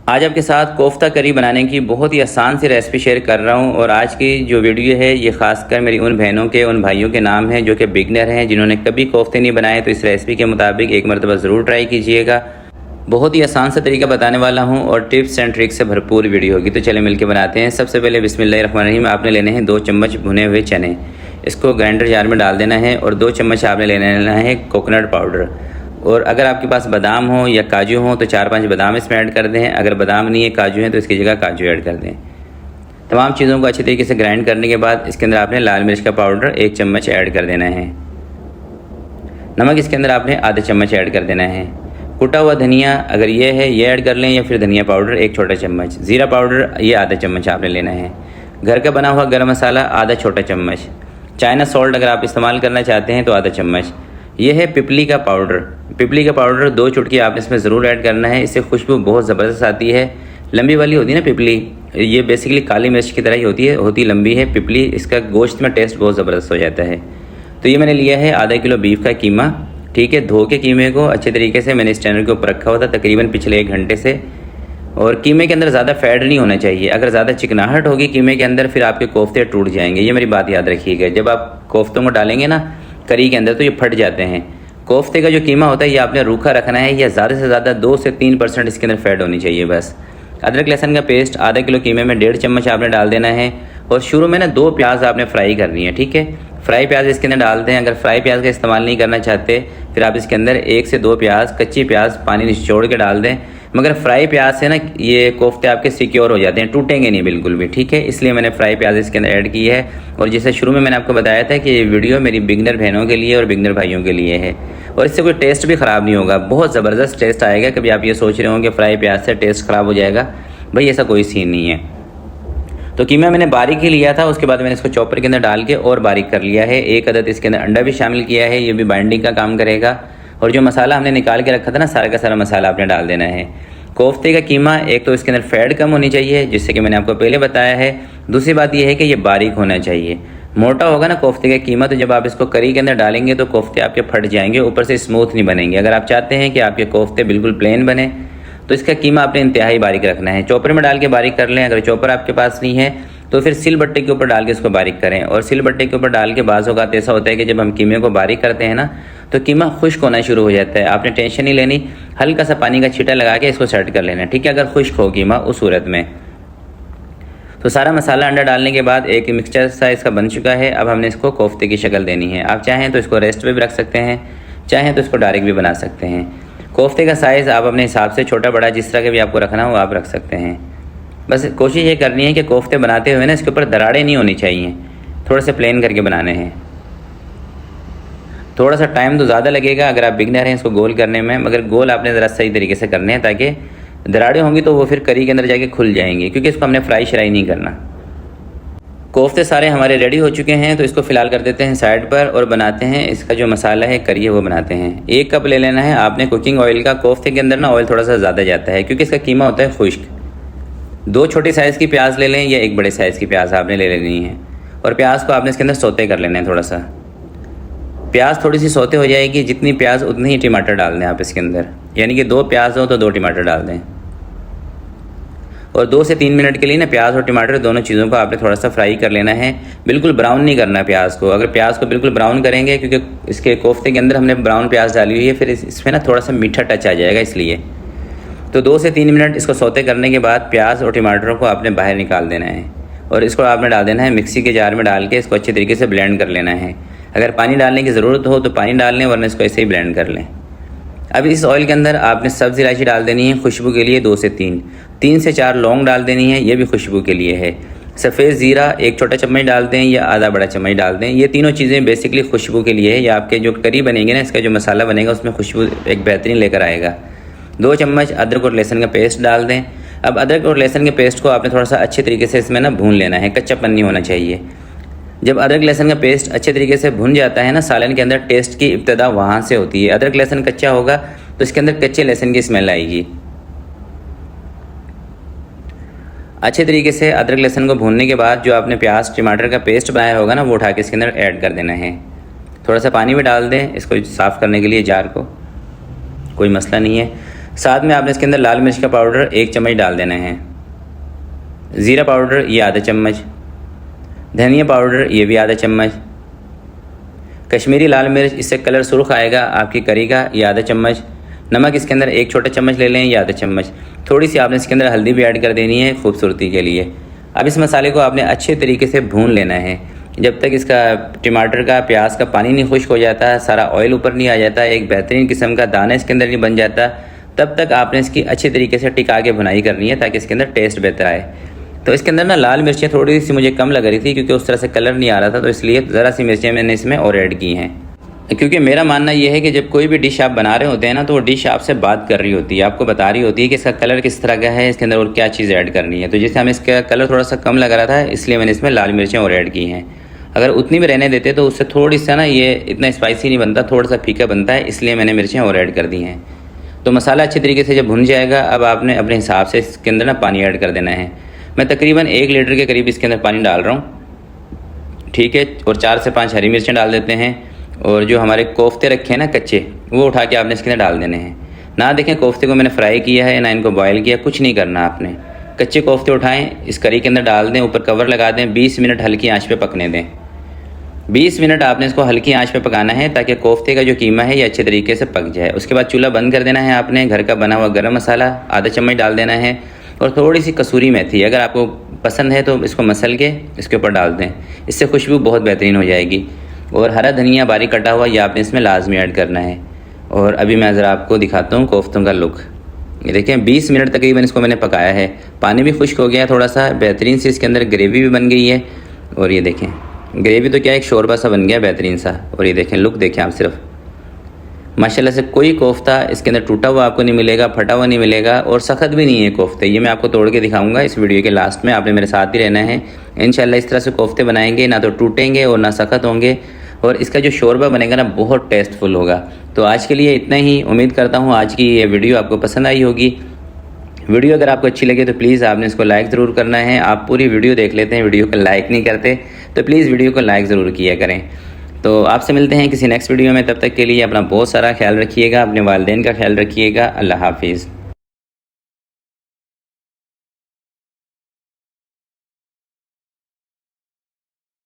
आज आपके साथ कोफ्ता करी बनाने की बहुत ही आसान सी रेसिपी शेयर कर रहा हूं। और आज की जो वीडियो है ये खासकर मेरी उन बहनों के उन भाइयों के नाम है जो कि बिगनर हैं, जिन्होंने कभी कोफ्ते नहीं बनाए। तो इस रेसिपी के मुताबिक एक मरतबा ज़रूर ट्राई कीजिएगा। बहुत ही आसान सा तरीका बताने वाला हूं और टिप्स एंड ट्रिक्स से भरपूर वीडियो होगी। तो चले मिलकर बनाते हैं। सबसे पहले बिस्मिल्लाहिर्रहमानिर्रहीम आपने लेने हैं 2 चम्मच भुने हुए चने। इसको ग्राइंडर जार में डाल देना है। और 2 चम्मच आपने लेना है कोकोनट पाउडर। और अगर आपके पास बादाम हो या काजू हो तो 4-5 बादाम इसमें ऐड कर दें। अगर बादाम नहीं है, काजू है, तो इसकी जगह काजू ऐड कर दें। तमाम चीज़ों को अच्छे तरीके से ग्राइंड करने के बाद इसके अंदर आपने लाल मिर्च का पाउडर 1 चम्मच ऐड कर देना है। नमक इसके अंदर आपने आधा चम्मच ऐड कर देना है। कुटा हुआ धनिया अगर ये है ये ऐड कर लें, या फिर धनिया पाउडर 1 छोटा चम्मच। ज़ीरा पाउडर ये आधा चम्मच आपने लेना है। घर का बना हुआ गर्म मसाला आधा छोटा चम्मच। चाइना सॉल्ट अगर आप इस्तेमाल करना चाहते हैं तो आधा चम्मच। ये है पिपली का पाउडर। पिपली का पाउडर 2 चुटकी आपने इसमें ज़रूर ऐड करना है। इससे खुशबू बहुत ज़बरदस्त आती है। लंबी वाली होती है ना पिपली, ये बेसिकली काली मिर्च की तरह ही होती लंबी है पिपली। इसका गोश्त में टेस्ट बहुत ज़बरदस्त हो जाता है। तो ये मैंने लिया है आधा किलो बीफ का कीमा। ठीक है, धो के कीमे को अच्छे तरीके से मैंने स्टैंडर के ऊपर रखा हुआ था तकरीबन पिछले 1 घंटे से। और कीमे के अंदर ज़्यादा फैट नहीं होना चाहिए। अगर ज़्यादा चिकनाहट होगी कीमे के अंदर फिर आपके कोफ्ते टूट जाएंगे। ये मेरी बात याद रखिएगा। जब आप कोफ्तों को डालेंगे ना करी के अंदर तो ये फट जाते हैं। कोफ्ते का जो कीमा होता है ये आपने रूखा रखना है। या ज़्यादा से ज़्यादा 2 से 3% इसके अंदर फैट होनी चाहिए बस। अदरक लहसुन का पेस्ट आधा किलो कीमे में 1.5 चम्मच आपने डाल देना है। और शुरू में ना 2 प्याज आपने फ्राई करनी है। ठीक है, फ्राई प्याज इसके अंदर डाल दें। अगर फ्राई प्याज का इस्तेमाल नहीं करना चाहते फिर आप इसके अंदर 1 से 2 प्याज कच्ची प्याज पानी निचोड़ के डाल दें। मगर फ्राई प्याज से ना ये कोफ्ते आपके सिक्योर हो जाते हैं, टूटेंगे नहीं बिल्कुल भी। ठीक है, इसलिए मैंने फ्राई प्याज इसके अंदर ऐड की है। और जैसे शुरू में मैंने आपको बताया था कि ये वीडियो मेरी बिगनर बहनों के लिए और बिगनर भाइयों के लिए है। और इससे कोई टेस्ट भी ख़राब नहीं होगा, बहुत ज़बरदस्त टेस्ट आएगा। कभी आप ये सोच रहे हो कि फ्राई प्याज से टेस्ट ख़राब हो जाएगा, भाई ऐसा कोई सीन नहीं है। तो कीमा मैंने बारीक ही लिया था। उसके बाद मैंने इसको चॉपर के अंदर डाल के और बारीक कर लिया है। 1 अदद इसके अंदर अंडा भी शामिल किया है, ये भी बाइंडिंग का काम करेगा। और जो मसाला हमने निकाल के रखा था ना, सारा का सारा मसाला आपने डाल देना है। कोफ्ते का कीमा एक तो इसके अंदर फैट कम होनी चाहिए, जिससे कि मैंने आपको पहले बताया है। दूसरी बात यह है कि ये बारीक होना चाहिए। मोटा होगा ना कोफ्ते का कीमा तो जब आप इसको करी के अंदर डालेंगे तो कोफ्ते आपके फट जाएंगे, ऊपर से स्मूथ नहीं बनेंगे। अगर आप चाहते हैं कि आपके कोफ्ते बिल्कुल प्लेन बने तो इसका कीमा आपने इंतहाई बारीक रखना है। चॉपर में डाल के बारीक कर लें। अगर चॉपर आपके पास नहीं है तो फिर सिल बट्टे के ऊपर डाल के इसको बारीक करें। और सिल बट्टे के ऊपर डाल के बाज़ औक़ात ऐसा होता है कि जब हम कीमे को बारीक करते हैं ना तो कीमा खुश्क होना शुरू हो जाता है। आपने टेंशन नहीं लेनी, हल्का सा पानी का छींटा लगा के इसको सेट कर लेना। ठीक है, अगर खुश्क हो कीमा उस सूरत में। तो सारा मसाला अंडा डालने के बाद एक मिक्सचर सा इसका बन चुका है। अब हमने इसको कोफ्ते की शक्ल देनी है। आप चाहें तो इसको रेस्ट पे भी रख सकते हैं, चाहें तो इसको डायरेक्ट भी बना सकते हैं। कोफ्ते का साइज़ आप अपने हिसाब से छोटा बड़ा जिस तरह के भी आपको रखना हो आप रख सकते हैं। बस कोशिश ये करनी है कि कोफ्ते बनाते हुए ना इसके ऊपर दरारें नहीं होनी चाहिए, थोड़ा सा प्लेन करके बनाने हैं। थोड़ा सा टाइम तो ज़्यादा लगेगा अगर आप बिगनर हैं इसको गोल करने में, मगर गोल आपने ज़रा सही तरीके से करने हैं ताकि दरारें होंगी तो वो फिर करी के अंदर जाके खुल जाएंगी, क्योंकि इसको हमने फ्राई श्राई नहीं करना। कोफ्ते सारे हमारे रेडी हो चुके हैं तो इसको फ़िलहाल कर देते हैं साइड पर और बनाते हैं इसका जो मसाला है करी है वो बनाते हैं। 1 कप ले लेना है आपने कुकिंग ऑयल का। कोफ्ते के अंदर ना ऑयल थोड़ा सा ज़्यादा जाता है क्योंकि इसका कीमा होता है खुश्क। 2 छोटी साइज़ की प्याज ले लें या 1 बड़े साइज़ की प्याज आपने ले लेनी है। और प्याज को आपने इसके अंदर सौते कर लेना है। थोड़ा सा प्याज थोड़ी सी सौते हो जाएगी, जितनी प्याज उतनी ही टमाटर डाल दें आप इसके अंदर। यानी कि 2 प्याज हो तो 2 टमाटर डाल दें। और 2 से 3 मिनट के लिए ना प्याज और टमाटर दोनों चीज़ों को आपने थोड़ा सा फ्राई कर लेना है। बिल्कुल ब्राउन नहीं करना प्याज को। अगर प्याज को बिल्कुल ब्राउन करेंगे, क्योंकि इसके कोफ्ते के अंदर हमने ब्राउन प्याज डाली हुई है, फिर इसमें ना थोड़ा सा मीठा टच आ जाएगा, इसलिए। तो 2 से 3 मिनट इसको सौते करने के बाद प्याज और टमाटरों को आपने बाहर निकाल देना है। और इसको आपने डाल देना है मिक्सी के जार में डाल के इसको अच्छे तरीके से ब्लेंड कर लेना है। अगर पानी डालने की ज़रूरत हो तो पानी डाल लें, वरना इसको ऐसे ही ब्लेंड कर लें। अब इस ऑयल के अंदर आपने सब्ज़ इलायची डाल देनी है खुशबू के लिए, 2 से 3 से 4 लौंग डाल देनी है, ये भी खुशबू के लिए है। सफ़ेद ज़ीरा 1 छोटा चम्मच डाल दें या आधा बड़ा चम्मच डाल दें। ये तीनों चीज़ें बेसिकली खुशबू के लिए है। या आपके जो करी बनेंगे ना, इसका जो मसाला बनेगा उसमें खुशबू एक बेहतरीन लेकर आएगा। 2 चम्मच अदरक और लहसुन का पेस्ट डाल दें। अब अदरक और लहसुन के पेस्ट को आपने थोड़ा सा अच्छे तरीके से इसमें ना भून लेना है, कच्चापन नहीं होना चाहिए। जब अदरक लहसुन का पेस्ट अच्छे तरीके से भुन जाता है ना सालन के अंदर, टेस्ट की इब्तिदा वहाँ से होती है। अदरक लहसुन कच्चा होगा तो इसके अंदर कच्चे लहसुन की स्मेल आएगी। अच्छे तरीके से अदरक लहसुन को भूनने के बाद जो आपने प्याज टमाटर का पेस्ट बनाया होगा ना, वो उठा के इसके अंदर ऐड कर देना है। थोड़ा सा पानी भी डाल दें इसको साफ़ करने के लिए जार को, कोई मसला नहीं है। साथ में आपने इसके अंदर लाल मिर्च का पाउडर 1 चम्मच डाल देना है, ज़ीरा पाउडर ये आधा चम्मच, धनिया पाउडर ये भी आधा चम्मच, कश्मीरी लाल मिर्च इससे कलर सुर्ख आएगा आपकी करी का, ये आधा चम्मच, नमक इसके अंदर 1 छोटा चम्मच ले लें, ये आधा चम्मच। थोड़ी सी आपने इसके अंदर हल्दी भी ऐड कर देनी है खूबसूरती के लिए। अब इस मसाले को आपने अच्छे तरीके से भून लेना है जब तक इसका टमाटर का प्याज का पानी नहीं खुश्क हो जाता, सारा ऑयल ऊपर नहीं आ जाता, एक बेहतरीन किस्म का दाना इसके अंदर नहीं बन जाता, तब तक आपने इसकी अच्छे तरीके से टिका के भुनाई करनी है ताकि इसके अंदर टेस्ट बेहतर आए। तो इसके अंदर ना लाल मिर्चें थोड़ी सी मुझे कम लग रही थी क्योंकि उस तरह से कलर नहीं आ रहा था, तो इसलिए ज़रा सी मिर्चें मैंने इसमें और ऐड की हैं। क्योंकि मेरा मानना यह है कि जब कोई भी डिश आप बना रहे होते हैं ना, तो वो डिश आपसे बात कर रही होती है, आपको बता रही होती है कि इसका कलर किस तरह का है, इसके अंदर और क्या चीज़ ऐड करनी है। तो जैसे हमें इसका कलर थोड़ा सा कम लग रहा था, इसलिए मैंने इसमें लाल मिर्चें और ऐड की हैं। अगर उतनी भी रहने देते तो उससे थोड़ी सा ना ये इतना स्पाइसी नहीं बनता, थोड़ा सा फीका बनता है, इसलिए मैंने मिर्चें और ऐड कर दी हैं। तो मसाला अच्छे तरीके से जब भुन जाएगा, अब आपने अपने हिसाब से इसके अंदर ना पानी ऐड कर देना है। मैं तकरीबन 1 लीटर के करीब इसके अंदर पानी डाल रहा हूँ, ठीक है। और 4 से 5 हरी मिर्चें डाल देते हैं, और जो हमारे कोफ्ते रखे हैं ना कच्चे, वो उठा के आपने इसके अंदर डाल देने हैं। ना देखें कोफ्ते को मैंने फ्राई किया है ना इनको बॉयल किया, कुछ नहीं करना आपने। कच्चे कोफ्ते उठाएं, इस करी के अंदर डाल दें, ऊपर कवर लगा दें, 20 मिनट हल्की आंच पे पकने दें। 20 मिनट आपने इसको हल्की आंच पे पकाना है ताकि कोफ्ते का जो कीमा है ये अच्छे तरीके से पक जाए। उसके बाद चूल्हा बंद कर देना है आपने। घर का बना हुआ गरम मसाला आधा चम्मच डाल देना है, और थोड़ी सी कसूरी मेथी अगर आपको पसंद है तो इसको मसल के इसके ऊपर डाल दें, इससे खुशबू बहुत बेहतरीन हो जाएगी। और हरा धनिया बारीक कटा हुआ ये आपने इसमें लाजमी ऐड करना है। और अभी मैं ज़रा आपको दिखाता हूँ कोफ्तों का लुक। ये देखें 20 मिनट तकरीबन इसको मैंने पकाया है, पानी भी खुश्क हो गया थोड़ा सा, बेहतरीन सी इसके अंदर ग्रेवी भी बन गई है। और ये देखें ग्रेवी तो क्या एक शोरबा सा बन गया बेहतरीन सा। और ये देखें लुक देखें आप सिर्फ, माशाल्लाह से कोई कोफ्ता इसके अंदर टूटा हुआ आपको नहीं मिलेगा, फटा हुआ नहीं मिलेगा, और सख्त भी नहीं है कोफ्ते। ये मैं आपको तोड़ के दिखाऊंगा इस वीडियो के लास्ट में, आपने मेरे साथ ही रहना है। इंशाल्लाह इस तरह से कोफ्ते बनाएंगे, ना तो टूटेंगे और ना सख्त होंगे, और इसका जो शोरबा बनेगा ना बहुत टेस्टफुल होगा। तो आज के लिए इतना ही। उम्मीद करता हूँ आज की ये वीडियो आपको पसंद आई होगी। वीडियो अगर आपको अच्छी लगे तो प्लीज़ आपने इसको लाइक ज़रूर करना है। आप पूरी वीडियो देख लेते हैं, वीडियो को लाइक नहीं करते, तो प्लीज़ वीडियो को लाइक ज़रूर किया करें। तो आपसे मिलते हैं किसी नेक्स्ट वीडियो में, तब तक के लिए अपना बहुत सारा ख्याल रखिएगा, अपने वालिदैन का ख्याल रखिएगा। अल्लाह हाफिज़।